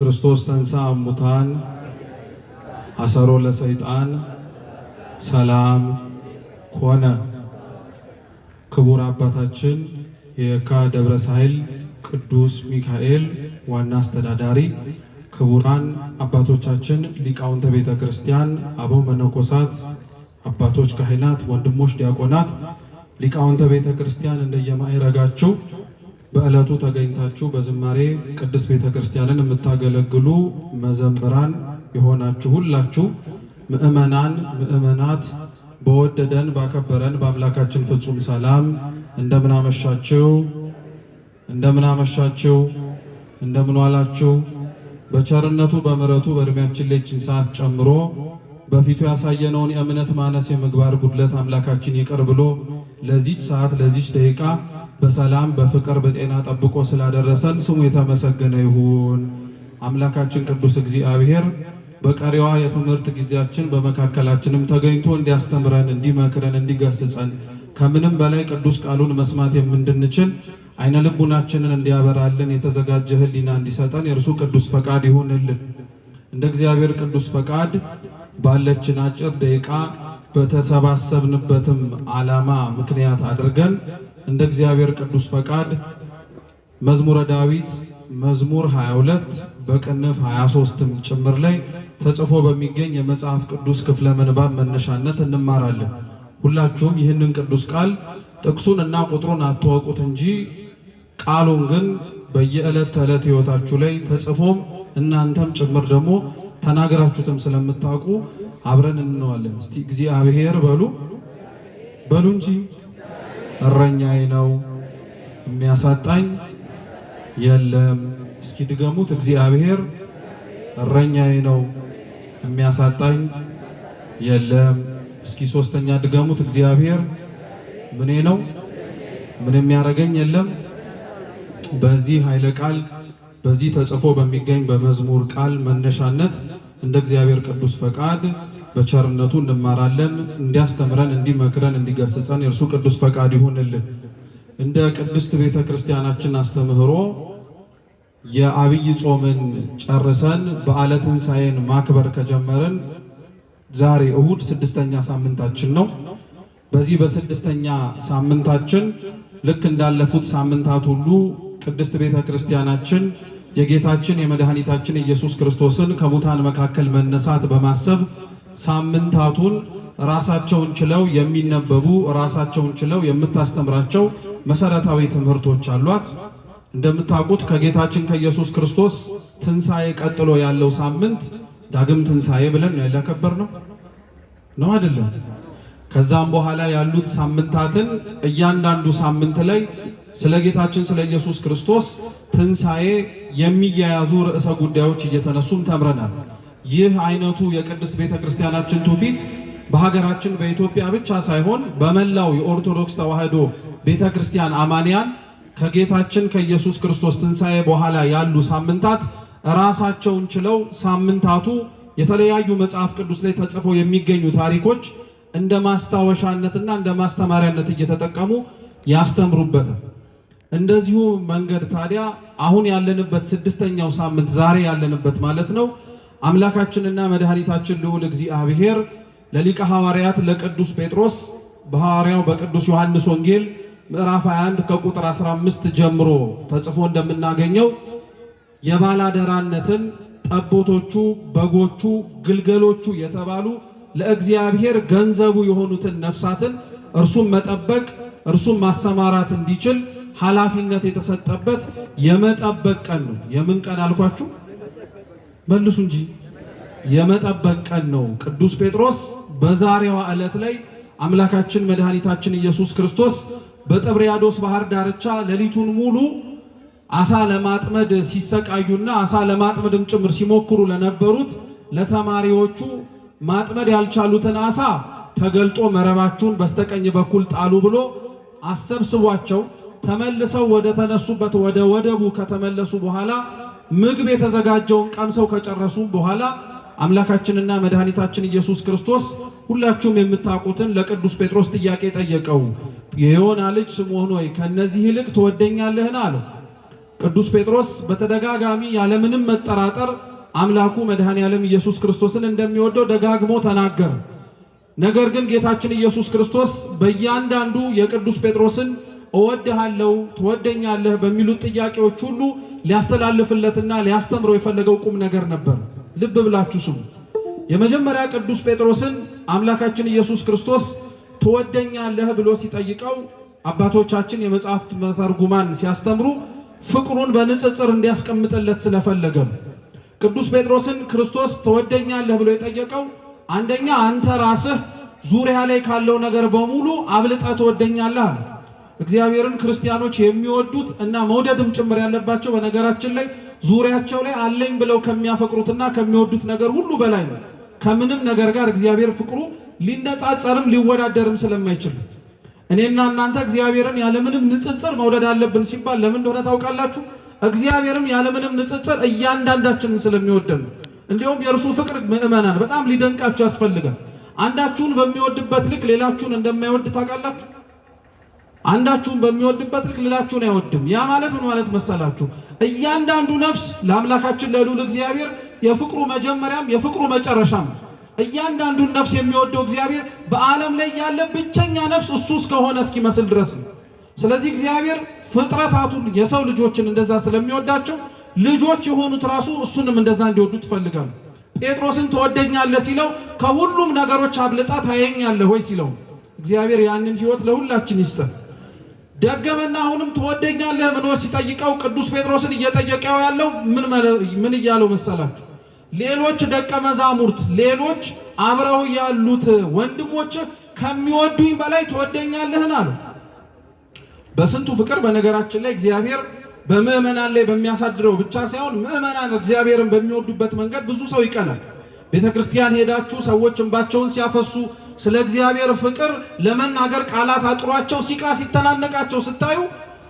ክርስቶስ ተንሥአ እሙታን አሰሮ ለሰይጣን ሰላም ኮነ። ክቡር አባታችን የየካ ደብረ ሳህል ቅዱስ ሚካኤል ዋና አስተዳዳሪ፣ ክቡራን አባቶቻችን ሊቃውንተ ቤተ ክርስቲያን፣ አበው መነኮሳት፣ አባቶች ካህናት፣ ወንድሞች ዲያቆናት፣ ሊቃውንተ ቤተ ክርስቲያን እንደየማዕረጋችሁ በዕለቱ ተገኝታችሁ በዝማሬ ቅድስት ቤተ ክርስቲያንን የምታገለግሉ መዘምራን የሆናችሁ ሁላችሁ ምእመናን ምእመናት በወደደን ባከበረን በአምላካችን ፍጹም ሰላም እንደምን አመሻችሁ፣ እንደምን አመሻችሁ፣ እንደምን ዋላችሁ። በቸርነቱ በምሕረቱ በእድሜያችን ላይ ይህችን ሰዓት ጨምሮ በፊቱ ያሳየነውን የእምነት ማነስ የምግባር ጉድለት አምላካችን ይቅር ብሎ ለዚች ሰዓት ለዚች ደቂቃ በሰላም በፍቅር በጤና ጠብቆ ስላደረሰን ስሙ የተመሰገነ ይሁን። አምላካችን ቅዱስ እግዚአብሔር በቀሪዋ የትምህርት ጊዜያችን በመካከላችንም ተገኝቶ እንዲያስተምረን፣ እንዲመክረን፣ እንዲገስጸን ከምንም በላይ ቅዱስ ቃሉን መስማት የምንድንችል አይነ ልቡናችንን እንዲያበራልን የተዘጋጀ ሕሊና እንዲሰጠን የእርሱ ቅዱስ ፈቃድ ይሁንልን። እንደ እግዚአብሔር ቅዱስ ፈቃድ ባለችን አጭር ደቂቃ በተሰባሰብንበትም ዓላማ ምክንያት አድርገን እንደ እግዚአብሔር ቅዱስ ፈቃድ መዝሙረ ዳዊት መዝሙር 22 በቅንፍ 23ም ጭምር ላይ ተጽፎ በሚገኝ የመጽሐፍ ቅዱስ ክፍለ ምንባብ መነሻነት እንማራለን። ሁላችሁም ይህንን ቅዱስ ቃል ጥቅሱን እና ቁጥሩን አትወቁት እንጂ ቃሉን ግን በየዕለት ተዕለት ሕይወታችሁ ላይ ተጽፎም እናንተም ጭምር ደግሞ ተናገራችሁትም ስለምታውቁ አብረን እንነዋለን። እስቲ እግዚአብሔር በሉ እንጂ እረኛዬ ነው የሚያሳጣኝ የለም። እስኪ ድገሙት። እግዚአብሔር እረኛዬ ነው የሚያሳጣኝ የለም። እስኪ ሶስተኛ ድገሙት። እግዚአብሔር ምኔ ነው ምን የሚያረገኝ የለም። በዚህ ኃይለ ቃል በዚህ ተጽፎ በሚገኝ በመዝሙር ቃል መነሻነት እንደ እግዚአብሔር ቅዱስ ፈቃድ በቸርነቱ እንማራለን። እንዲያስተምረን፣ እንዲመክረን፣ እንዲገስጸን የእርሱ ቅዱስ ፈቃድ ይሁንልን። እንደ ቅድስት ቤተ ክርስቲያናችን አስተምህሮ የአብይ ጾምን ጨርሰን በዓለ ትንሣኤን ማክበር ከጀመርን ዛሬ እሁድ 6ኛ ሳምንታችን ነው። በዚህ በ6ኛ ሳምንታችን ልክ እንዳለፉት ሳምንታት ሁሉ ቅድስት ቤተ ክርስቲያናችን የጌታችን የመድኃኒታችን ኢየሱስ ክርስቶስን ከሙታን መካከል መነሳት በማሰብ ሳምንታቱን ራሳቸውን ችለው የሚነበቡ ራሳቸውን ችለው የምታስተምራቸው መሰረታዊ ትምህርቶች አሏት። እንደምታውቁት ከጌታችን ከኢየሱስ ክርስቶስ ትንሣኤ ቀጥሎ ያለው ሳምንት ዳግም ትንሣኤ ብለን ያከበር ነው አይደለም? ከዛም በኋላ ያሉት ሳምንታትን እያንዳንዱ ሳምንት ላይ ስለ ጌታችን ስለ ኢየሱስ ክርስቶስ ትንሣኤ የሚያያዙ ርዕሰ ጉዳዮች እየተነሱም ተምረናል። ይህ አይነቱ የቅድስት ቤተ ክርስቲያናችን ትውፊት በሀገራችን በኢትዮጵያ ብቻ ሳይሆን በመላው የኦርቶዶክስ ተዋሕዶ ቤተ ክርስቲያን አማንያን ከጌታችን ከኢየሱስ ክርስቶስ ትንሣኤ በኋላ ያሉ ሳምንታት ራሳቸውን ችለው ሳምንታቱ የተለያዩ መጽሐፍ ቅዱስ ላይ ተጽፈው የሚገኙ ታሪኮች እንደ ማስታወሻነትና እንደ ማስተማሪያነት እየተጠቀሙ ያስተምሩበታል። እንደዚሁ መንገድ ታዲያ አሁን ያለንበት 6ኛው ሳምንት ዛሬ ያለንበት ማለት ነው አምላካችንና መድኃኒታችን ልዑል እግዚአብሔር ለሊቀ ሐዋርያት ለቅዱስ ጴጥሮስ በሐዋርያው በቅዱስ ዮሐንስ ወንጌል ምዕራፍ 21 ከቁጥር 15 ጀምሮ ተጽፎ እንደምናገኘው የባላደራነትን ጠቦቶቹ፣ በጎቹ፣ ግልገሎቹ የተባሉ ለእግዚአብሔር ገንዘቡ የሆኑትን ነፍሳትን እርሱም መጠበቅ እርሱም ማሰማራት እንዲችል ኃላፊነት የተሰጠበት የመጠበቅ ቀን ነው። የምን ቀን አልኳችሁ? መልሱ እንጂ የመጠበቅ ቀን ነው። ቅዱስ ጴጥሮስ በዛሬዋ ዕለት ላይ አምላካችን መድኃኒታችን ኢየሱስ ክርስቶስ በጥብርያዶስ ባህር ዳርቻ ሌሊቱን ሙሉ አሳ ለማጥመድ ሲሰቃዩና አሳ ለማጥመድም ጭምር ሲሞክሩ ለነበሩት ለተማሪዎቹ ማጥመድ ያልቻሉትን አሳ ተገልጦ መረባችሁን በስተቀኝ በኩል ጣሉ ብሎ አሰብስቧቸው ተመልሰው ወደ ተነሱበት ወደ ወደቡ ከተመለሱ በኋላ ምግብ የተዘጋጀውን ቀምሰው ከጨረሱ በኋላ አምላካችንና መድኃኒታችን ኢየሱስ ክርስቶስ ሁላችሁም የምታውቁትን ለቅዱስ ጴጥሮስ ጥያቄ ጠየቀው። የዮና ልጅ ስምዖን ሆይ ከነዚህ ይልቅ ትወደኛለህን? አለው። ቅዱስ ጴጥሮስ በተደጋጋሚ ያለምንም መጠራጠር አምላኩ መድኃኔ ዓለም ኢየሱስ ክርስቶስን እንደሚወደው ደጋግሞ ተናገረ። ነገር ግን ጌታችን ኢየሱስ ክርስቶስ በእያንዳንዱ የቅዱስ ጴጥሮስን እወድሃለሁ ትወደኛለህ በሚሉት ጥያቄዎች ሁሉ ሊያስተላልፍለትና ሊያስተምረው የፈለገው ቁም ነገር ነበር። ልብ ብላችሁ ስሙ። የመጀመሪያ ቅዱስ ጴጥሮስን አምላካችን ኢየሱስ ክርስቶስ ትወደኛለህ ብሎ ሲጠይቀው አባቶቻችን የመጽሐፍት መተርጉማን ሲያስተምሩ ፍቅሩን በንጽጽር እንዲያስቀምጥለት ስለፈለገ ቅዱስ ጴጥሮስን ክርስቶስ ትወደኛለህ ብሎ የጠየቀው አንደኛ አንተ ራስህ ዙሪያ ላይ ካለው ነገር በሙሉ አብልጠህ ትወደኛለህ አለ። እግዚአብሔርን ክርስቲያኖች የሚወዱት እና መውደድም ጭምር ያለባቸው በነገራችን ላይ ዙሪያቸው ላይ አለኝ ብለው ከሚያፈቅሩትና ከሚወዱት ነገር ሁሉ በላይ ነው። ከምንም ነገር ጋር እግዚአብሔር ፍቅሩ ሊነጻጸርም ሊወዳደርም ስለማይችል እኔና እናንተ እግዚአብሔርን ያለምንም ንጽጽር መውደድ አለብን ሲባል ለምን እንደሆነ ታውቃላችሁ? እግዚአብሔርም ያለምንም ንጽጽር እያንዳንዳችንን ስለሚወደን ነው። እንዲሁም የእርሱ ፍቅር ምእመናን በጣም ሊደንቃችሁ ያስፈልጋል። አንዳችሁን በሚወድበት ልክ ሌላችሁን እንደማይወድ ታውቃላችሁ? አንዳችሁን በሚወድበት ልክ ሌላችሁን አይወድም። ያ ማለት ምን ማለት መሰላችሁ? እያንዳንዱ ነፍስ ለአምላካችን ለልዑል እግዚአብሔር የፍቅሩ መጀመሪያም የፍቅሩ መጨረሻም። እያንዳንዱን ነፍስ የሚወደው እግዚአብሔር በዓለም ላይ ያለ ብቸኛ ነፍስ እሱ እስከሆነ እስኪመስል ድረስ ነው። ስለዚህ እግዚአብሔር ፍጥረታቱን የሰው ልጆችን እንደዛ ስለሚወዳቸው ልጆች የሆኑት ራሱ እሱንም እንደዛ እንዲወዱ ትፈልጋሉ። ጴጥሮስን ትወደኛለህ ሲለው ከሁሉም ነገሮች አብልጣ ታየኛለህ ወይ ሲለው እግዚአብሔር ያንን ሕይወት ለሁላችን ይስጠን። ደገመና አሁንም ትወደኛለህ ብሎ ሲጠይቀው ቅዱስ ጴጥሮስን እየጠየቀው ያለው ምን እያለው መሰላችሁ? ሌሎች ደቀ መዛሙርት ሌሎች አብረው ያሉት ወንድሞች ከሚወዱኝ በላይ ትወደኛለህን አለው። በስንቱ ፍቅር በነገራችን ላይ እግዚአብሔር በምእመናን ላይ በሚያሳድረው ብቻ ሳይሆን ምእመናን እግዚአብሔርን በሚወዱበት መንገድ ብዙ ሰው ይቀናል። ቤተክርስቲያን ሄዳችሁ ሰዎች እንባቸውን ሲያፈሱ ስለ እግዚአብሔር ፍቅር ለመናገር ቃላት አጥሯቸው ሲቃ ሲተናነቃቸው ስታዩ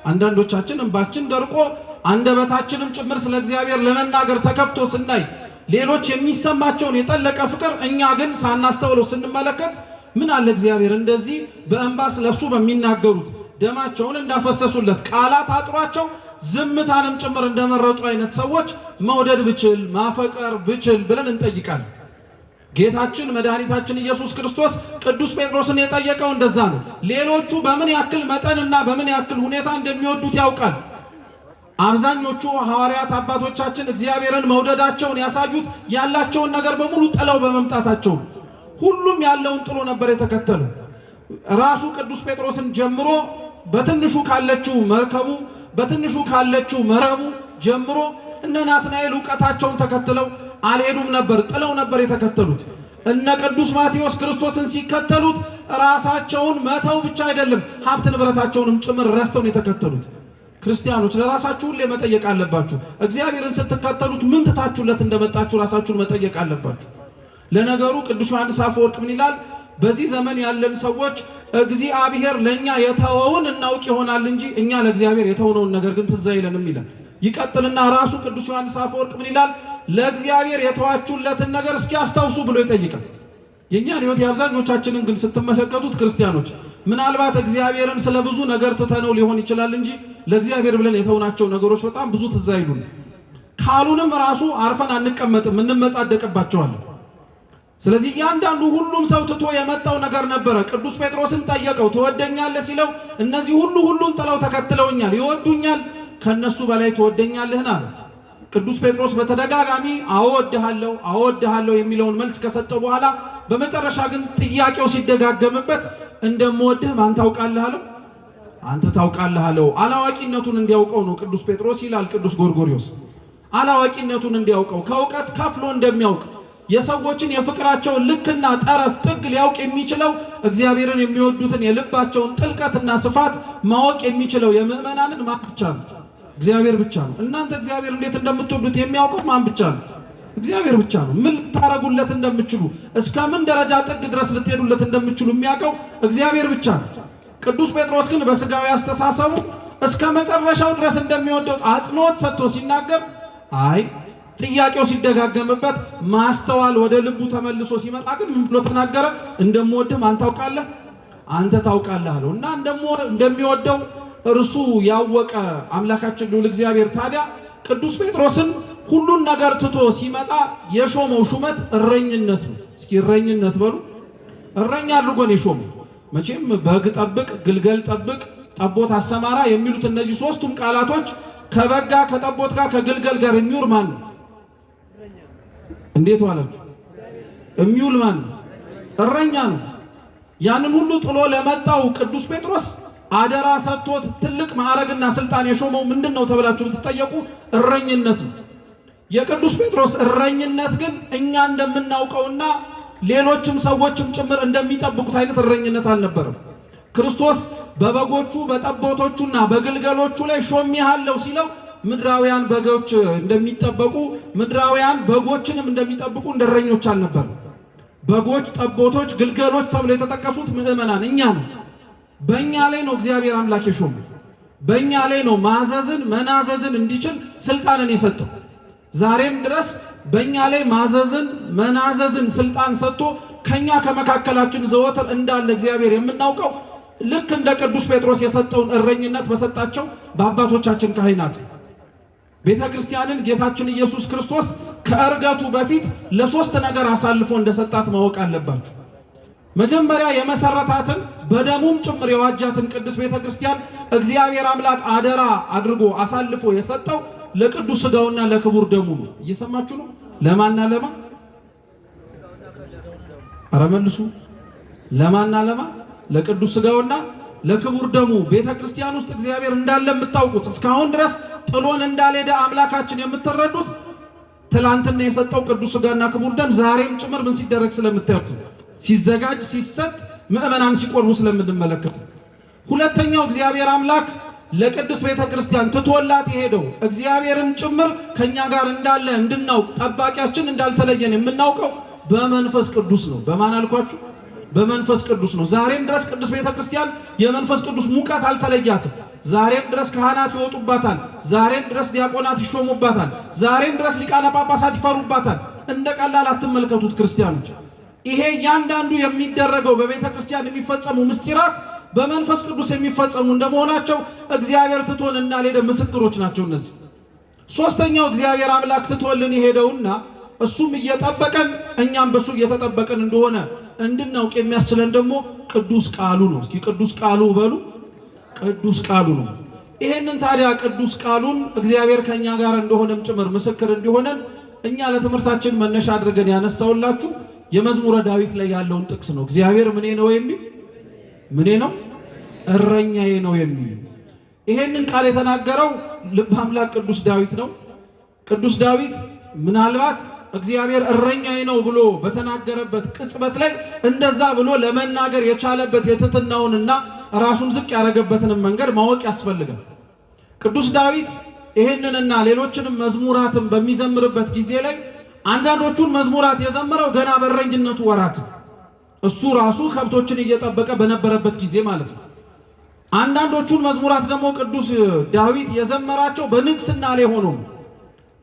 አንዳንዶቻችን እንባችን ደርቆ አንደበታችንም ጭምር ስለ እግዚአብሔር ለመናገር ተከፍቶ ስናይ ሌሎች የሚሰማቸውን የጠለቀ ፍቅር እኛ ግን ሳናስተውለው ስንመለከት ምን አለ እግዚአብሔር እንደዚህ በእንባ ስለሱ በሚናገሩት ደማቸውን እንዳፈሰሱለት ቃላት አጥሯቸው ዝምታንም ጭምር እንደመረጡ አይነት ሰዎች መውደድ ብችል ማፈቀር ብችል ብለን እንጠይቃለን። ጌታችን መድኃኒታችን ኢየሱስ ክርስቶስ ቅዱስ ጴጥሮስን የጠየቀው እንደዛ ነው። ሌሎቹ በምን ያክል መጠንና በምን ያክል ሁኔታ እንደሚወዱት ያውቃል። አብዛኞቹ ሐዋርያት አባቶቻችን እግዚአብሔርን መውደዳቸውን ያሳዩት ያላቸውን ነገር በሙሉ ጥለው በመምጣታቸው ሁሉም ያለውን ጥሎ ነበር የተከተሉ። ራሱ ቅዱስ ጴጥሮስን ጀምሮ በትንሹ ካለችው መርከቡ በትንሹ ካለችው መረቡ ጀምሮ እነ ናትናኤል ዕውቀታቸውን ተከትለው አልሄዱም ነበር፣ ጥለው ነበር የተከተሉት። እነ ቅዱስ ማቴዎስ ክርስቶስን ሲከተሉት ራሳቸውን መተው ብቻ አይደለም ሀብት ንብረታቸውንም ጭምር ረስተው ነው የተከተሉት። ክርስቲያኖች ለራሳችሁ ሁሌ መጠየቅ አለባችሁ። እግዚአብሔርን ስትከተሉት ምን ትታችሁለት እንደመጣችሁ ራሳችሁን መጠየቅ አለባችሁ። ለነገሩ ቅዱስ ዮሐንስ አፈወርቅ ምን ይላል? በዚህ ዘመን ያለን ሰዎች እግዚአብሔር ለኛ የተወውን እናውቅ ይሆናል እንጂ እኛ ለእግዚአብሔር የተወነውን ነገር ግን ትዝ አይለንም ይላል። ይቀጥልና ራሱ ቅዱስ ዮሐንስ አፈወርቅ ምን ይላል? ለእግዚአብሔር የተዋችሁለትን ነገር እስኪ አስታውሱ ብሎ ይጠይቃል። የኛን ሕይወት የአብዛኞቻችንን ግን ስትመለከቱት ክርስቲያኖች ምናልባት እግዚአብሔርን ስለ ብዙ ነገር ትተነው ሊሆን ይችላል እንጂ ለእግዚአብሔር ብለን የተውናቸው ነገሮች በጣም ብዙ ትዝ አይሉን። ካሉንም ራሱ አርፈን አንቀመጥም፣ እንመጻደቅባቸዋለን። ስለዚህ እያንዳንዱ ሁሉም ሰው ትቶ የመጣው ነገር ነበረ። ቅዱስ ጴጥሮስን ጠየቀው ትወደኛለህ ሲለው እነዚህ ሁሉን ጥለው ተከትለውኛል፣ ይወዱኛል፣ ከነሱ በላይ ትወደኛለህን አለ። ቅዱስ ጴጥሮስ በተደጋጋሚ አወድሃለሁ የሚለውን መልስ ከሰጠው በኋላ በመጨረሻ ግን ጥያቄው ሲደጋገምበት እንደምወድህ ማን ታውቃለህ አለው። አንተ ታውቃለህ አለው። አላዋቂነቱን እንዲያውቀው ነው ቅዱስ ጴጥሮስ ይላል ቅዱስ ጎርጎርዮስ። አላዋቂነቱን እንዲያውቀው ከእውቀት ከፍሎ እንደሚያውቅ የሰዎችን የፍቅራቸውን ልክና ጠረፍ ጥግ ሊያውቅ የሚችለው እግዚአብሔርን የሚወዱትን የልባቸውን ጥልቀትና ስፋት ማወቅ የሚችለው የምእመናንን ማን ብቻ ነው? እግዚአብሔር ብቻ ነው። እናንተ እግዚአብሔር እንዴት እንደምትወዱት የሚያውቀው ማን ብቻ ነው? እግዚአብሔር ብቻ ነው። ምን ልታረጉለት እንደምትችሉ እስከ ምን ደረጃ ጥግ ድረስ ልትሄዱለት እንደምትችሉ የሚያውቀው እግዚአብሔር ብቻ ነው። ቅዱስ ጴጥሮስ ግን በስጋዊ አስተሳሰቡ እስከ መጨረሻው ድረስ እንደሚወደው አጽንኦት ሰጥቶ ሲናገር ጥያቄው ሲደጋገምበት ማስተዋል ወደ ልቡ ተመልሶ ሲመጣ ግን ምን ብሎ ተናገረ? እንደምወድህ ማን ታውቃለህ? አንተ ታውቃለህ አለው። እና እንደሚወደው እርሱ ያወቀ አምላካችን ልዑል እግዚአብሔር ታዲያ ቅዱስ ጴጥሮስን ሁሉን ነገር ትቶ ሲመጣ የሾመው ሹመት እረኝነት ነው። እስኪ እረኝነት በሉ። እረኛ አድርጎ ነው የሾመው። መቼም በግ ጠብቅ፣ ግልገል ጠብቅ፣ ጠቦት አሰማራ የሚሉት እነዚህ ሶስቱም ቃላቶች ከበጋ ከጠቦት ጋር ከግልገል ጋር የሚውል ማን ነው? እንዴት ዋላችሁ? የሚውል ማን ነው? እረኛ ነው። ያንን ሁሉ ጥሎ ለመጣው ቅዱስ ጴጥሮስ አደራ ሰጥቶት ትልቅ ማዕረግና ስልጣን የሾመው ምንድነው ተብላችሁ ብትጠየቁ እረኝነት ነው። የቅዱስ ጴጥሮስ እረኝነት ግን እኛ እንደምናውቀውና ሌሎችም ሰዎችም ጭምር እንደሚጠብቁት አይነት እረኝነት አልነበረም። ክርስቶስ በበጎቹ በጠቦቶቹና በግልገሎቹ ላይ ሾሜሃለሁ ሲለው ምድራውያን በጎች እንደሚጠበቁ ምድራውያን በጎችንም እንደሚጠብቁ እንደረኞች አልነበረም። በጎች፣ ጠቦቶች፣ ግልገሎች ተብለው የተጠቀሱት ምዕመናን እኛ ነው። በእኛ ላይ ነው እግዚአብሔር አምላክ የሾመው። በእኛ ላይ ነው ማዘዝን መናዘዝን እንዲችል ስልጣንን የሰጠው። ዛሬም ድረስ በእኛ ላይ ማዘዝን መናዘዝን ስልጣን ሰጥቶ ከኛ ከመካከላችን ዘወትር እንዳለ እግዚአብሔር የምናውቀው ልክ እንደ ቅዱስ ጴጥሮስ የሰጠውን እረኝነት በሰጣቸው በአባቶቻችን ካህናት ቤተ ክርስቲያንን ጌታችን ኢየሱስ ክርስቶስ ከእርገቱ በፊት ለሶስት ነገር አሳልፎ እንደሰጣት ማወቅ አለባችሁ። መጀመሪያ የመሰረታትን በደሙም ጭምር የዋጃትን ቅዱስ ቤተ ክርስቲያን እግዚአብሔር አምላክ አደራ አድርጎ አሳልፎ የሰጠው ለቅዱስ ሥጋውና ለክቡር ደሙ ነው። እየሰማችሁ ነው? ለማንና ለማ? ኧረ መልሱ። ለማንና ለማ? ለቅዱስ ሥጋውና ለክቡር ደሙ ቤተ ክርስቲያን ውስጥ እግዚአብሔር እንዳለ የምታውቁት እስካሁን ድረስ ጥሎን እንዳልሄደ አምላካችን የምትረዱት ትላንትና የሰጠው ቅዱስ ሥጋና ክቡር ደም ዛሬም ጭምር ምን ሲደረግ ስለምታዩት ሲዘጋጅ ሲሰጥ ምእመናን ሲቆርቡ ስለምንመለከቱ። ሁለተኛው እግዚአብሔር አምላክ ለቅዱስ ቤተ ክርስቲያን ትቶላት የሄደው እግዚአብሔርም ጭምር ከኛ ጋር እንዳለ እንድናውቅ ጠባቂያችን እንዳልተለየን የምናውቀው በመንፈስ ቅዱስ ነው። በማን አልኳችሁ? በመንፈስ ቅዱስ ነው። ዛሬም ድረስ ቅዱስ ቤተ ክርስቲያን የመንፈስ ቅዱስ ሙቀት አልተለያትም። ዛሬም ድረስ ካህናት ይወጡባታል። ዛሬም ድረስ ዲያቆናት ይሾሙባታል። ዛሬም ድረስ ሊቃነ ጳጳሳት ይፈሩባታል። እንደ ቀላል አትመልከቱት ክርስቲያኖች። ይሄ እያንዳንዱ የሚደረገው በቤተ ክርስቲያን የሚፈጸሙ ምስጢራት በመንፈስ ቅዱስ የሚፈጸሙ እንደመሆናቸው እግዚአብሔር ትቶን እንዳልሄደ ምስክሮች ናቸው እነዚህ። ሶስተኛው እግዚአብሔር አምላክ ትቶልን የሄደውና እሱም እየጠበቀን እኛም በሱ እየተጠበቀን እንደሆነ እንድናውቅ የሚያስችለን ደግሞ ቅዱስ ቃሉ ነው። እስኪ ቅዱስ ቃሉ በሉ። ቅዱስ ቃሉ ነው። ይሄንን ታዲያ ቅዱስ ቃሉን እግዚአብሔር ከኛ ጋር እንደሆነም ጭምር ምስክር እንዲሆነን እኛ ለትምህርታችን መነሻ አድርገን ያነሳውላችሁ የመዝሙረ ዳዊት ላይ ያለውን ጥቅስ ነው። እግዚአብሔር ምኔ ነው የሚል ምኔ ነው? እረኛዬ ነው የሚል። ይሄንን ቃል የተናገረው ልበ አምላክ ቅዱስ ዳዊት ነው። ቅዱስ ዳዊት ምናልባት እግዚአብሔር እረኛዬ ነው ብሎ በተናገረበት ቅጽበት ላይ እንደዛ ብሎ ለመናገር የቻለበት የትሕትናውንና ራሱን ዝቅ ያደረገበትን መንገድ ማወቅ ያስፈልጋል። ቅዱስ ዳዊት ይሄንንና ሌሎችንም መዝሙራትን በሚዘምርበት ጊዜ ላይ አንዳንዶቹን መዝሙራት የዘመረው ገና በእረኝነቱ ወራት እሱ ራሱ ከብቶችን እየጠበቀ በነበረበት ጊዜ ማለት ነው። አንዳንዶቹን መዝሙራት ደግሞ ቅዱስ ዳዊት የዘመራቸው በንግስና ላይ ሆኖ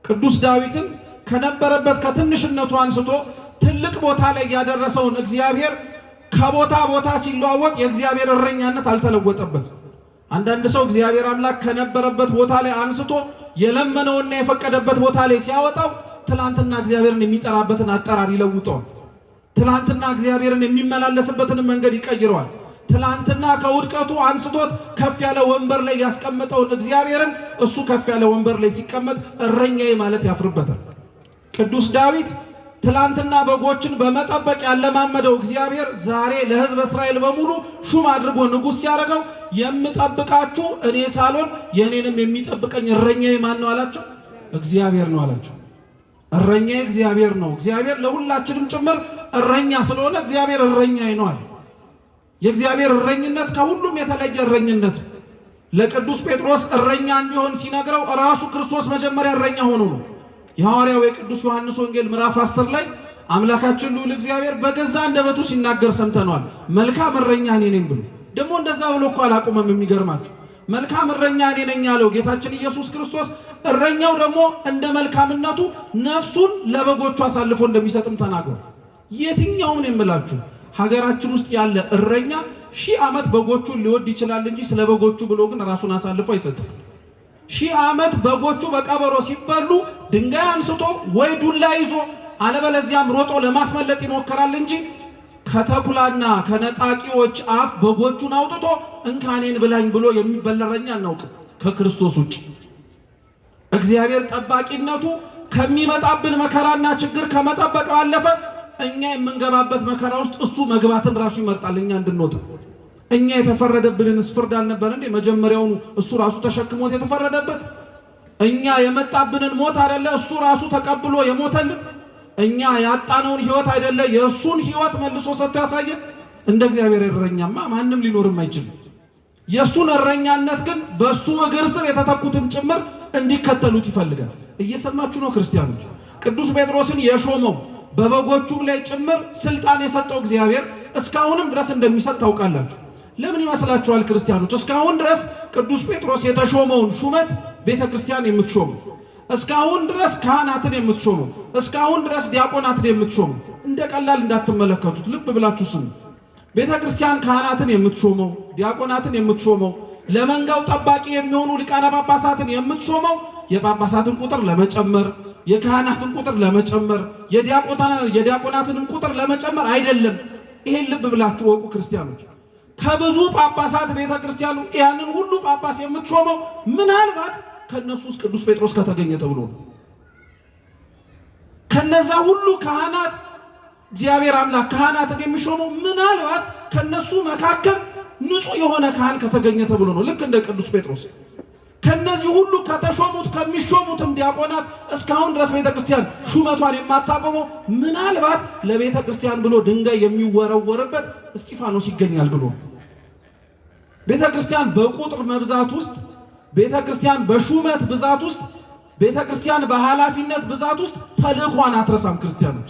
ቅዱስ ዳዊትን ከነበረበት ከትንሽነቱ አንስቶ ትልቅ ቦታ ላይ ያደረሰውን እግዚአብሔር ከቦታ ቦታ ሲለዋወጥ የእግዚአብሔር እረኛነት አልተለወጠበትም። አንዳንድ ሰው እግዚአብሔር አምላክ ከነበረበት ቦታ ላይ አንስቶ የለመነውና የፈቀደበት ቦታ ላይ ሲያወጣው ትላንትና እግዚአብሔርን የሚጠራበትን አጠራር ይለውጠዋል። ትላንትና እግዚአብሔርን የሚመላለስበትን መንገድ ይቀይረዋል። ትላንትና ከውድቀቱ አንስቶት ከፍ ያለ ወንበር ላይ ያስቀመጠውን እግዚአብሔርን እሱ ከፍ ያለ ወንበር ላይ ሲቀመጥ እረኛዬ ማለት ያፍርበታል። ቅዱስ ዳዊት ትላንትና በጎችን በመጠበቅ ያለማመደው እግዚአብሔር ዛሬ ለሕዝብ እስራኤል በሙሉ ሹም አድርጎ ንጉሥ ሲያደርገው የምጠብቃችሁ እኔ ሳልሆን የእኔንም የሚጠብቀኝ እረኛዬ ማን ነው አላቸው? እግዚአብሔር ነው አላቸው። እረኛዬ እግዚአብሔር ነው። እግዚአብሔር ለሁላችንም ጭምር እረኛ ስለሆነ እግዚአብሔር እረኛዬ ነው አለ። የእግዚአብሔር እረኝነት ከሁሉም የተለየ እረኝነት። ለቅዱስ ጴጥሮስ እረኛ እንዲሆን ሲነግረው ራሱ ክርስቶስ መጀመሪያ እረኛ ሆኖ ነው። የሐዋርያው የቅዱስ ዮሐንስ ወንጌል ምዕራፍ 10 ላይ አምላካችን ልዑል እግዚአብሔር በገዛ አንደበቱ ሲናገር ሰምተነዋል። መልካም እረኛ እኔ ነኝ ብሎ ደግሞ እንደዛ ብሎ እኮ አላቆመም። የሚገርማችሁ መልካም እረኛ እኔ ነኝ ያለው ጌታችን ኢየሱስ ክርስቶስ እረኛው ደግሞ እንደ መልካምነቱ ነፍሱን ለበጎቹ አሳልፎ እንደሚሰጥም ተናግሯል። የትኛውም የምላችሁ ሀገራችን ውስጥ ያለ እረኛ ሺህ ዓመት በጎቹን ሊወድ ይችላል እንጂ ስለ በጎቹ ብሎ ግን ራሱን አሳልፎ አይሰጥም። ሺህ ዓመት በጎቹ በቀበሮ ሲበሉ ድንጋይ አንስቶ ወይ ዱላ ይዞ አለበለዚያም ሮጦ ለማስመለጥ ይሞክራል እንጂ ከተኩላና ከነጣቂዎች አፍ በጎቹን አውጥቶ እንካኔን ብላኝ ብሎ የሚበለረኛ አናውቅም ከክርስቶስ ውጭ። እግዚአብሔር ጠባቂነቱ ከሚመጣብን መከራና ችግር ከመጠበቅ ባለፈ እኛ የምንገባበት መከራ ውስጥ እሱ መግባትን ራሱ ይመርጣል እኛ እንድንወጣ። እኛ የተፈረደብንን ፍርድ አልነበር እንዴ መጀመሪያውኑ እሱ ራሱ ተሸክሞት የተፈረደበት? እኛ የመጣብንን ሞት አይደለ እሱ ራሱ ተቀብሎ የሞተልን? እኛ ያጣነውን ህይወት አይደለ የእሱን ህይወት መልሶ ሰጥቶ ያሳየን? እንደ እግዚአብሔር እረኛማ ማንም ሊኖርም አይችልም። የእሱን እረኛነት ግን በእሱ እግር ስር የተተኩትም ጭምር እንዲከተሉት ይፈልጋል። እየሰማችሁ ነው ክርስቲያኖች? ቅዱስ ጴጥሮስን የሾመው በበጎቹም ላይ ጭምር ስልጣን የሰጠው እግዚአብሔር እስካሁንም ድረስ እንደሚሰጥ ታውቃላችሁ። ለምን ይመስላችኋል ክርስቲያኖች? እስካሁን ድረስ ቅዱስ ጴጥሮስ የተሾመውን ሹመት ቤተክርስቲያን የምትሾመው፣ እስካሁን ድረስ ካህናትን የምትሾመው፣ እስካሁን ድረስ ዲያቆናትን የምትሾመው እንደ ቀላል እንዳትመለከቱት ልብ ብላችሁ ስሙ። ቤተክርስቲያን ካህናትን የምትሾመው፣ ዲያቆናትን የምትሾመው፣ ለመንጋው ጠባቂ የሚሆኑ ሊቃነ ጳጳሳትን የምትሾመው የጳጳሳትን ቁጥር ለመጨመር፣ የካህናትን ቁጥር ለመጨመር፣ የዲያቆናትን ቁጥር ለመጨመር አይደለም። ይሄን ልብ ብላችሁ ወቁ ክርስቲያኖች። ከብዙ ጳጳሳት ቤተክርስቲያኑ ያንን ሁሉ ጳጳስ የምትሾመው ምናልባት ከነሱ ውስጥ ቅዱስ ጴጥሮስ ከተገኘ ተብሎ ነው። ከነዛ ሁሉ ካህናት እግዚአብሔር አምላክ ካህናትን የሚሾመው ምናልባት ከነሱ መካከል ንጹህ የሆነ ካህን ከተገኘ ተብሎ ነው። ልክ እንደ ቅዱስ ጴጥሮስ ከነዚህ ሁሉ ከተሾሙት ከሚሾሙትም ዲያቆናት እስካሁን ድረስ ቤተክርስቲያን ሹመቷን የማታቆመው ምናልባት ለቤተክርስቲያን ብሎ ድንጋይ የሚወረወርበት እስጢፋኖስ ይገኛል ብሎ ቤተክርስቲያን በቁጥር መብዛት ውስጥ፣ ቤተክርስቲያን በሹመት ብዛት ውስጥ፣ ቤተክርስቲያን በኃላፊነት ብዛት ውስጥ ተልእኳን አትረሳም። ክርስቲያኖች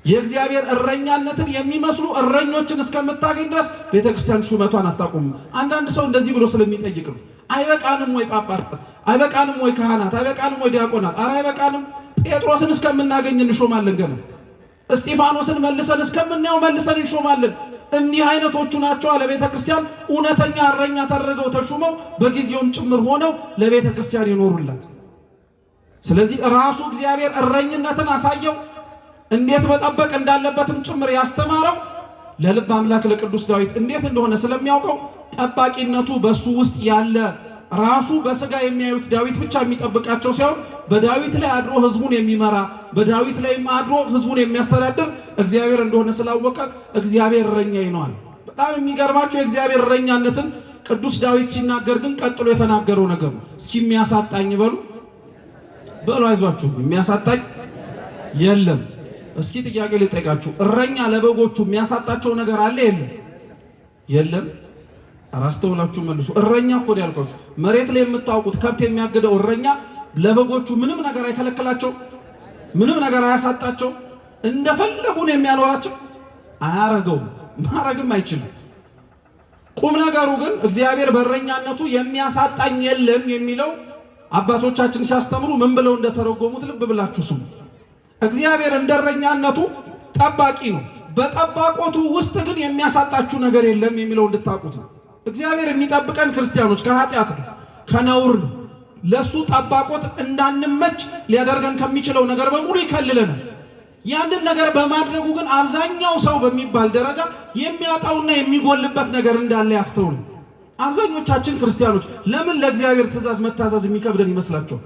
የእግዚአብሔር እረኛነትን የሚመስሉ እረኞችን እስከምታገኝ ድረስ ቤተክርስቲያን ሹመቷን አታቆምም። አንዳንድ ሰው እንደዚህ ብሎ ስለሚጠይቅ ነው። አይበቃንም ወይ ጳጳሳት? አይበቃንም ወይ ካህናት? አይበቃንም ወይ ዲያቆናት? ኧረ አይበቃንም። ጴጥሮስን እስከምናገኝ እንሾማለን። ገና እስጢፋኖስን መልሰን እስከምናየው መልሰን እንሾማለን። እንዲህ አይነቶቹ ናቸው ለቤተ ክርስቲያን እውነተኛ እረኛ ተደርገው ተሹመው በጊዜውም ጭምር ሆነው ለቤተ ክርስቲያን ይኖሩላት። ስለዚህ ራሱ እግዚአብሔር እረኝነትን አሳየው፣ እንዴት መጠበቅ እንዳለበትም ጭምር ያስተማረው ለልብ አምላክ ለቅዱስ ዳዊት እንዴት እንደሆነ ስለሚያውቀው ጠባቂነቱ በሱ ውስጥ ያለ ራሱ በስጋ የሚያዩት ዳዊት ብቻ የሚጠብቃቸው ሳይሆን በዳዊት ላይ አድሮ ህዝቡን የሚመራ በዳዊት ላይ አድሮ ህዝቡን የሚያስተዳድር እግዚአብሔር እንደሆነ ስላወቀ እግዚአብሔር እረኛዬ ነው አለ። በጣም የሚገርማቸው የእግዚአብሔር እረኛነትን ቅዱስ ዳዊት ሲናገር ግን ቀጥሎ የተናገረው ነገር ነው። እስኪ የሚያሳጣኝ በሉ አይዟችሁ፣ የሚያሳጣኝ የለም። እስኪ ጥያቄ ልጠይቃችሁ፣ እረኛ ለበጎቹ የሚያሳጣቸው ነገር አለ የለም? አራስተውላችሁ መልሱ። እረኛ እኮ ያልኳችሁ መሬት ላይ የምታውቁት ከብት የሚያግደው እረኛ ለበጎቹ ምንም ነገር አይከለክላቸው፣ ምንም ነገር አያሳጣቸው፣ እንደፈለጉን የሚያኖራቸው አያረገውም፣ ማረግም አይችልም። ቁም ነገሩ ግን እግዚአብሔር በእረኛነቱ የሚያሳጣኝ የለም የሚለው አባቶቻችን ሲያስተምሩ ምን ብለው እንደተረጎሙት ልብ ብላችሁ ስሙ። እግዚአብሔር እንደረኛነቱ ጠባቂ ነው፣ በጠባቆቱ ውስጥ ግን የሚያሳጣችሁ ነገር የለም የሚለው እንድታውቁት ነው። እግዚአብሔር የሚጠብቀን ክርስቲያኖች ከኃጢአት ነው፣ ከነውር ነው። ለሱ ጠባቆት እንዳንመች ሊያደርገን ከሚችለው ነገር በሙሉ ይከልለናል። ያንን ነገር በማድረጉ ግን አብዛኛው ሰው በሚባል ደረጃ የሚያጣውና የሚጎልበት ነገር እንዳለ ያስተውል። አብዛኞቻችን ክርስቲያኖች ለምን ለእግዚአብሔር ትእዛዝ መታዘዝ የሚከብደን ይመስላችኋል?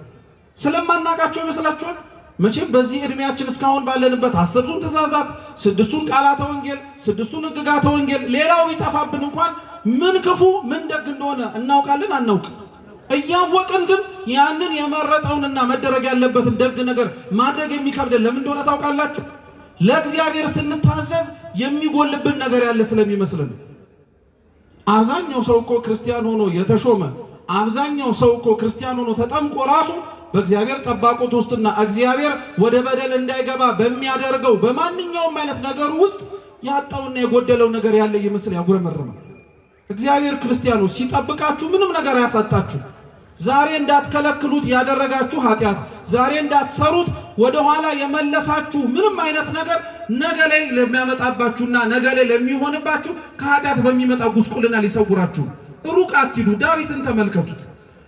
ስለማናቃቸው ይመስላችኋል? መቼም በዚህ እድሜያችን እስካሁን ባለንበት 10ቱን ትእዛዛት፣ 6ቱን ቃላተ ወንጌል፣ 6ቱን ሕግጋተ ወንጌል ሌላው ቢጠፋብን እንኳን ምን ክፉ ምን ደግ እንደሆነ እናውቃለን አናውቅም? እያወቅን ግን ያንን የመረጠውንና መደረግ ያለበትን ደግ ነገር ማድረግ የሚከብደን ለምን እንደሆነ ታውቃላችሁ? ለእግዚአብሔር ስንታዘዝ የሚጎልብን ነገር ያለ ስለሚመስልን። አብዛኛው ሰው እኮ ክርስቲያን ሆኖ የተሾመ አብዛኛው ሰው እኮ ክርስቲያን ሆኖ ተጠምቆ ራሱ በእግዚአብሔር ጠባቆት ውስጥና እግዚአብሔር ወደ በደል እንዳይገባ በሚያደርገው በማንኛውም አይነት ነገር ውስጥ ያጣውና የጎደለው ነገር ያለ ይመስል ያጉረመርማል። እግዚአብሔር ክርስቲያኖች ሲጠብቃችሁ ምንም ነገር አያሳጣችሁ። ዛሬ እንዳትከለክሉት ያደረጋችሁ ኃጢአት፣ ዛሬ እንዳትሰሩት ወደ ኋላ የመለሳችሁ ምንም አይነት ነገር ነገ ላይ ለሚያመጣባችሁና ነገ ላይ ለሚሆንባችሁ ከኃጢአት በሚመጣ ጉስቁልና ሊሰውራችሁ ሩቅ አትሂዱ። ዳዊትን ተመልከቱት።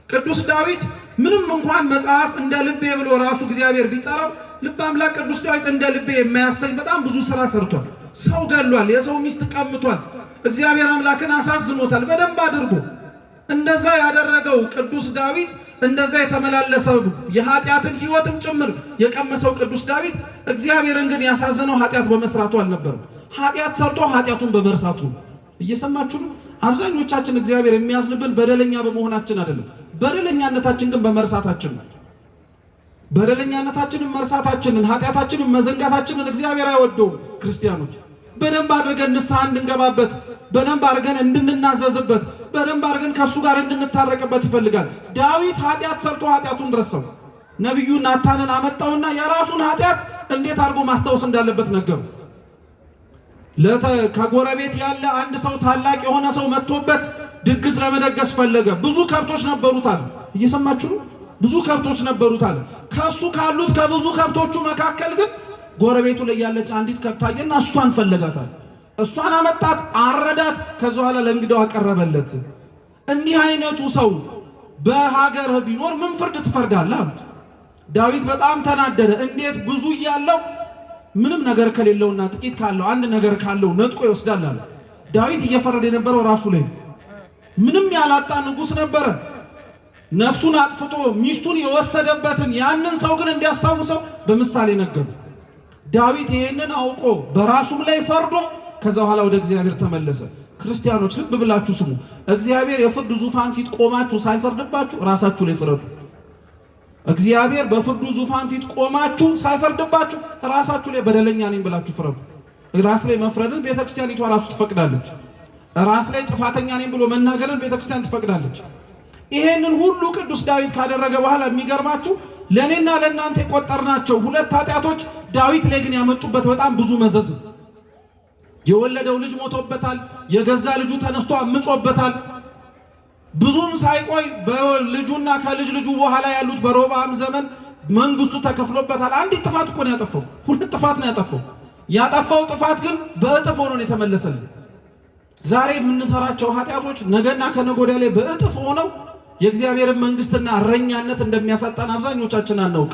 ቅዱስ ዳዊት ምንም እንኳን መጽሐፍ እንደ ልቤ ብሎ ራሱ እግዚአብሔር ቢጠራው ልበ አምላክ ቅዱስ ዳዊት እንደ ልቤ የማያሰኝ በጣም ብዙ ስራ ሰርቷል። ሰው ገሏል፣ የሰው ሚስት ቀምቷል፣ እግዚአብሔር አምላክን አሳዝኖታል በደንብ አድርጎ። እንደዛ ያደረገው ቅዱስ ዳዊት እንደዛ የተመላለሰው የኃጢአትን ሕይወትም ጭምር የቀመሰው ቅዱስ ዳዊት እግዚአብሔርን ግን ያሳዘነው ኃጢአት በመስራቱ አልነበረም። ኃጢአት ሰርቶ ኃጢአቱን በመርሳቱ። እየሰማችሁ ነው? አብዛኞቻችን እግዚአብሔር የሚያዝንብን በደለኛ በመሆናችን አይደለም፣ በደለኛነታችን ግን በመርሳታችን ነው። በደለኛነታችንን መርሳታችንን ኃጢአታችንን መዘንጋታችንን እግዚአብሔር አይወደውም። ክርስቲያኖች በደንብ አድርገን ንስሐ እንድንገባበት፣ በደንብ አድርገን እንድንናዘዝበት፣ በደንብ አድርገን ከሱ ጋር እንድንታረቅበት ይፈልጋል። ዳዊት ኃጢአት ሰርቶ ኃጢአቱን ረሳው። ነቢዩ ናታንን አመጣውና የራሱን ኃጢአት እንዴት አድርጎ ማስታወስ እንዳለበት ነገሩ። ከጎረቤት ያለ አንድ ሰው ታላቅ የሆነ ሰው መጥቶበት ድግስ ለመደገስ ፈለገ። ብዙ ከብቶች ነበሩታል። እየሰማችሁ ነው? ብዙ ከብቶች ነበሩታል። ከሱ ካሉት ከብዙ ከብቶቹ መካከል ግን ጎረቤቱ ላይ ያለች አንዲት ከብት አየና እሷን ፈለጋታል። እሷን አመጣት፣ አረዳት። ከዛ በኋላ ለእንግዳው አቀረበለት። እንዲህ አይነቱ ሰው በሀገር ቢኖር ምን ፍርድ ትፈርዳለህ አሉት። ዳዊት በጣም ተናደደ። እንዴት ብዙ እያለው ምንም ነገር ከሌለውና ጥቂት ካለው አንድ ነገር ካለው ነጥቆ ይወስዳል አለ። ዳዊት እየፈረደ የነበረው ራሱ ላይ ምንም ያላጣ ንጉሥ ነበረ። ነፍሱን አጥፍቶ ሚስቱን የወሰደበትን ያንን ሰው ግን እንዲያስታውሰው በምሳሌ ነገሩ። ዳዊት ይሄንን አውቆ በራሱም ላይ ፈርዶ ከዛ በኋላ ወደ እግዚአብሔር ተመለሰ። ክርስቲያኖች ልብ ብላችሁ ስሙ። እግዚአብሔር የፍርድ ዙፋን ፊት ቆማችሁ ሳይፈርድባችሁ ራሳችሁ ላይ ፍረዱ። እግዚአብሔር በፍርዱ ዙፋን ፊት ቆማችሁ ሳይፈርድባችሁ ራሳችሁ ላይ በደለኛ ነኝ ብላችሁ ፍረዱ። ራስ ላይ መፍረድን ቤተክርስቲያኒቷ ራሱ ትፈቅዳለች። ራስ ላይ ጥፋተኛ ነኝ ብሎ መናገርን ቤተክርስቲያን ትፈቅዳለች። ይሄንን ሁሉ ቅዱስ ዳዊት ካደረገ በኋላ የሚገርማችሁ ለኔና ለእናንተ የቆጠርናቸው ሁለት ኃጢአቶች ዳዊት ላይ ግን ያመጡበት በጣም ብዙ መዘዝ። የወለደው ልጅ ሞቶበታል። የገዛ ልጁ ተነስቶ አምጾበታል። ብዙም ሳይቆይ በልጁና ከልጅ ልጁ በኋላ ያሉት በሮብዓም ዘመን መንግስቱ ተከፍሎበታል። አንዲት ጥፋት እኮ ነው ያጠፋው፣ ሁለት ጥፋት ነው ያጠፋው። ያጠፋው ጥፋት ግን በእጥፍ ሆኖ ነው የተመለሰልን። ዛሬ የምንሰራቸው ኃጢአቶች ነገና ከነገ ወዲያ ላይ በእጥፍ ሆነው የእግዚአብሔርን መንግስትና እረኛነት እንደሚያሳጣን አብዛኞቻችን አናውቅ።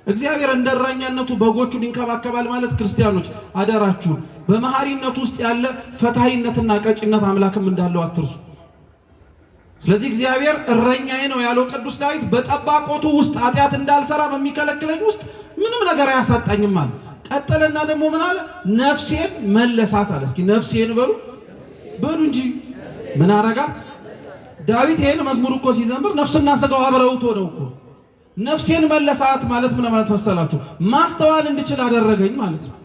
እግዚአብሔር እንደ እረኛነቱ በጎቹን ይንከባከባል ማለት ክርስቲያኖች አደራችሁን በመሐሪነቱ ውስጥ ያለ ፈታሂነትና ቀጭነት አምላክም እንዳለው አትርሱ። ስለዚህ እግዚአብሔር እረኛዬ ነው ያለው ቅዱስ ዳዊት በጠባቆቱ ውስጥ ኃጢአት እንዳልሰራ በሚከለክለኝ ውስጥ ምንም ነገር አያሳጣኝም አለ። ቀጠለና ደግሞ ምን አለ? ነፍሴን መለሳት አለ። እስኪ ነፍሴን በሉ እንጂ ምን አረጋት? ዳዊት ይሄን መዝሙር እኮ ሲዘምር ነፍስና ስጋው አብረውት ሆነው እኮ ነፍሴን መለሳት ማለት ምን ማለት መሰላችሁ? ማስተዋል እንድችል አደረገኝ ማለት ነው።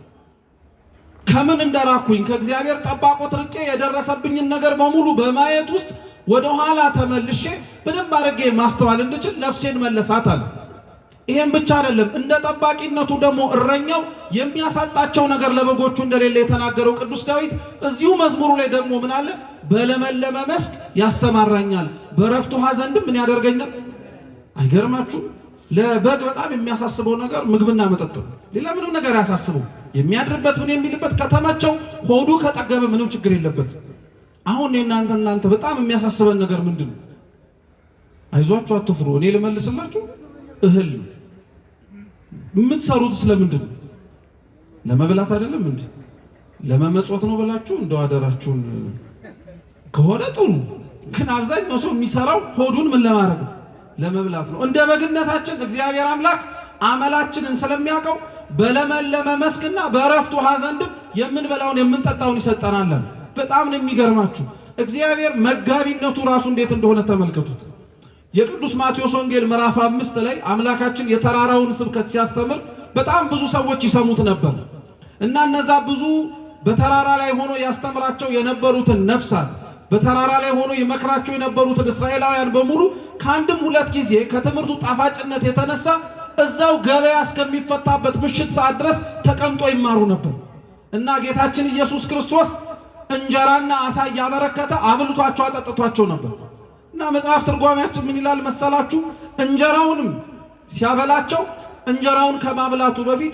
ከምን እንደራኩኝ ከእግዚአብሔር ጠባቆት ርቄ የደረሰብኝን ነገር በሙሉ በማየት ውስጥ ወደ ኋላ ተመልሼ በደንብ አድርጌ ማስተዋል እንድችል ነፍሴን መለሳት አለ። ይሄን ብቻ አይደለም፣ እንደ ጠባቂነቱ ደግሞ እረኛው የሚያሳጣቸው ነገር ለበጎቹ እንደሌለ የተናገረው ቅዱስ ዳዊት እዚሁ መዝሙሩ ላይ ደግሞ ምን አለ? በለመለመ መስክ ያሰማራኛል፣ በረፍቱ ውኃ ዘንድም ምን ያደርገኛል። አይገርማችሁ? ለበግ በጣም የሚያሳስበው ነገር ምግብና መጠጥ ነው። ሌላ ምንም ነገር ያሳስበው የሚያድርበት ምን የሚልበት ከተመቸው ሆዱ ከጠገበ ምንም ችግር የለበት። አሁን እናንተ በጣም የሚያሳስበን ነገር ምንድን ነው? አይዟችሁ አትፍሩ፣ እኔ ልመልስላችሁ። እህል የምትሰሩት ስለምንድን ነው? ለመብላት አይደለም እንዴ? ለመመጾት ነው ብላችሁ እንደው አደራችሁን ከሆነ ጥሩ። ግን አብዛኛው ሰው የሚሰራው ሆዱን ምን ለማድረግ ነው? ለመብላት ነው። እንደ በግነታችን እግዚአብሔር አምላክ አመላችንን ስለሚያውቀው በለመለመ መስክና በእረፍት ውኃ ዘንድም የምንበላውን የምንጠጣውን ይሰጠናል። በጣም ነው የሚገርማችሁ። እግዚአብሔር መጋቢነቱ ራሱ እንዴት እንደሆነ ተመልከቱት። የቅዱስ ማቴዎስ ወንጌል ምዕራፍ 5 ላይ አምላካችን የተራራውን ስብከት ሲያስተምር በጣም ብዙ ሰዎች ይሰሙት ነበር እና እነዛ ብዙ በተራራ ላይ ሆኖ ያስተምራቸው የነበሩትን ነፍሳት በተራራ ላይ ሆኖ ይመክራቸው የነበሩትን እስራኤላውያን በሙሉ ከአንድም ሁለት ጊዜ ከትምህርቱ ጣፋጭነት የተነሳ እዛው ገበያ እስከሚፈታበት ምሽት ሰዓት ድረስ ተቀምጦ ይማሩ ነበር እና ጌታችን ኢየሱስ ክርስቶስ እንጀራና ዓሣ እያበረከተ አብልቷቸው አጠጥቷቸው ነበር እና መጽሐፍ ትርጓሜያችን ምን ይላል መሰላችሁ? እንጀራውንም ሲያበላቸው እንጀራውን ከማብላቱ በፊት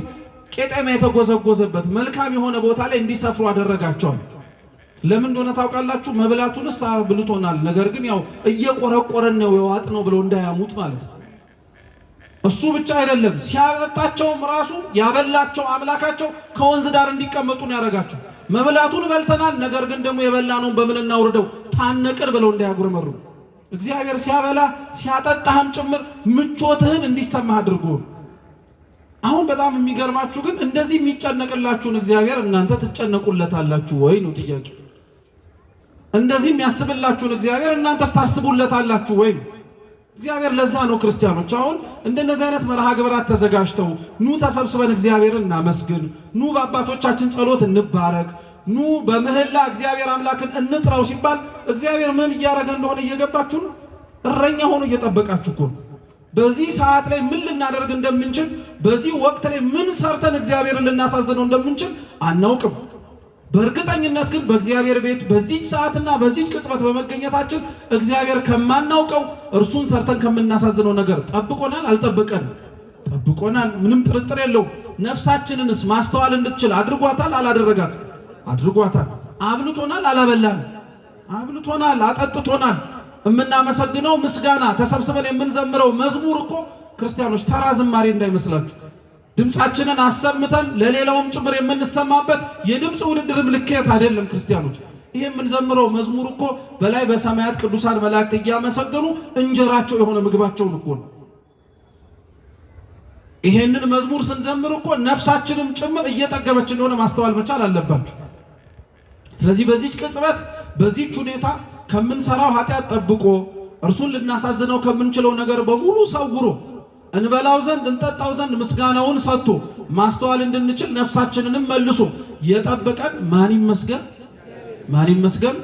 ቄጠማ የተጎዘጎዘበት መልካም የሆነ ቦታ ላይ እንዲሰፍሩ አደረጋቸው። ለምን እንደሆነ ታውቃላችሁ? መብላቱንስ ብልቶናል፣ ነገር ግን ያው እየቆረቆረን ነው የዋጥ ነው ብለው እንዳያሙት ማለት ነው። እሱ ብቻ አይደለም፣ ሲያጠጣቸውም ራሱ ያበላቸው አምላካቸው ከወንዝ ዳር እንዲቀመጡ ነው ያደረጋቸው። መብላቱን በልተናል፣ ነገር ግን ደግሞ የበላነውን በምን እናውርደው ታነቅን ብለው እንዳያጉረመሩ እግዚአብሔር ሲያበላ ሲያጠጣህም ጭምር ምቾትህን እንዲሰማህ አድርጎ። አሁን በጣም የሚገርማችሁ ግን እንደዚህ የሚጨነቅላችሁን እግዚአብሔር እናንተ ትጨነቁለታላችሁ ወይ ነው ጥያቄ። እንደዚህ የሚያስብላችሁን እግዚአብሔር እናንተስ ታስቡለታላችሁ ወይ? እግዚአብሔር ለዛ ነው ክርስቲያኖች አሁን እንደነዚህ አይነት መርሃ ግብራት ተዘጋጅተው ኑ ተሰብስበን እግዚአብሔርን እናመስግን፣ ኑ በአባቶቻችን ጸሎት እንባረክ፣ ኑ በምህላ እግዚአብሔር አምላክን እንጥራው ሲባል እግዚአብሔር ምን እያደረገ እንደሆነ እየገባችሁ ነው። እረኛ ሆኖ እየጠበቃችሁ እኮ ነው። በዚህ ሰዓት ላይ ምን ልናደርግ እንደምንችል፣ በዚህ ወቅት ላይ ምን ሰርተን እግዚአብሔርን ልናሳዝነው እንደምንችል አናውቅም። በእርግጠኝነት ግን በእግዚአብሔር ቤት በዚህ ሰዓትና በዚህ ቅጽበት በመገኘታችን እግዚአብሔር ከማናውቀው እርሱን ሰርተን ከምናሳዝነው ነገር ጠብቆናል። አልጠበቀን? ጠብቆናል። ምንም ጥርጥር የለው። ነፍሳችንንስ ማስተዋል እንድትችል አድርጓታል። አላደረጋት? አድርጓታል። አብልቶናል። አላበላን? አብልቶናል። አጠጥቶናል። የምናመሰግነው ምስጋና ተሰብስበን የምንዘምረው መዝሙር እኮ ክርስቲያኖች ተራ ዝማሬ እንዳይመስላችሁ ድምጻችንን አሰምተን ለሌላውም ጭምር የምንሰማበት የድምጽ ውድድርም ልኬት አይደለም ክርስቲያኖች። ይሄ የምንዘምረው መዝሙር እኮ በላይ በሰማያት ቅዱሳን መላእክት እያመሰገኑ እንጀራቸው የሆነ ምግባቸውን እኮ ነው። ይሄንን መዝሙር ስንዘምር እኮ ነፍሳችንም ጭምር እየጠገበች እንደሆነ ማስተዋል መቻል አለባችሁ። ስለዚህ በዚህች ቅጽበት በዚህች ሁኔታ ከምንሰራው ኃጢአት ጠብቆ እርሱን ልናሳዝነው ከምንችለው ነገር በሙሉ ሰውሮ እንበላው ዘንድ እንጠጣው ዘንድ ምስጋናውን ሰጥቶ ማስተዋል እንድንችል ነፍሳችንንም መልሶ የጠበቀን ማን ይመስገን? ማን ይመስገን?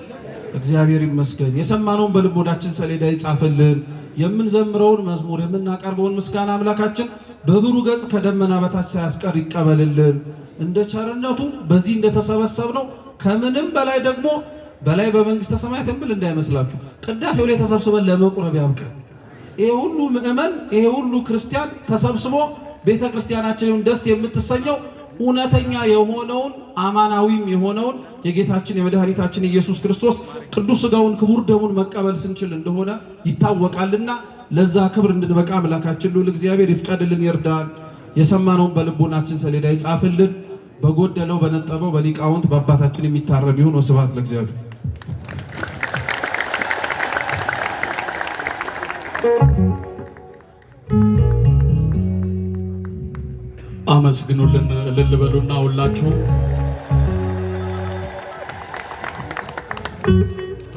እግዚአብሔር ይመስገን። የሰማነውን በልቦናችን ሰሌዳ ይጻፍልን። የምንዘምረውን መዝሙር የምናቀርበውን ምስጋና አምላካችን በብሩህ ገጽ ከደመና በታች ሳያስቀር ይቀበልልን። እንደ ቸርነቱ በዚህ እንደተሰበሰብነው ከምንም በላይ ደግሞ በላይ በመንግስተ ሰማያት እንብል እንዳይመስላችሁ ቅዳሴው ላይ ተሰብስበን ለመቁረብ ያብቃን። ይሄ ሁሉ ምእመን ይሄ ሁሉ ክርስቲያን ተሰብስቦ ቤተክርስቲያናችንን ደስ የምትሰኘው እውነተኛ የሆነውን አማናዊም የሆነውን የጌታችን የመድኃኒታችን ኢየሱስ ክርስቶስ ቅዱስ ሥጋውን ክቡር ደሙን መቀበል ስንችል እንደሆነ ይታወቃልና ለዛ ክብር እንድንበቃ አምላካችን ሁሉ እግዚአብሔር ይፍቀድልን፣ ይርዳን። የሰማነውን በልቦናችን ሰሌዳ ይጻፍልን። በጎደለው በነጠበው በሊቃውንት በአባታችን የሚታረም ይሁን። ወስብሐት ለእግዚአብሔር። አመስግኑልን እልል በሉና ሁላችሁ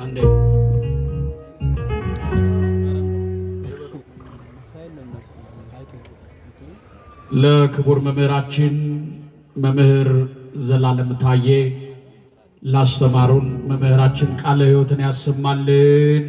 አንዴ ለክቡር መምህራችን መምህር ዘላለም ታዬ ላስተማሩን መምህራችን ቃለ ሕይወትን ያሰማልን።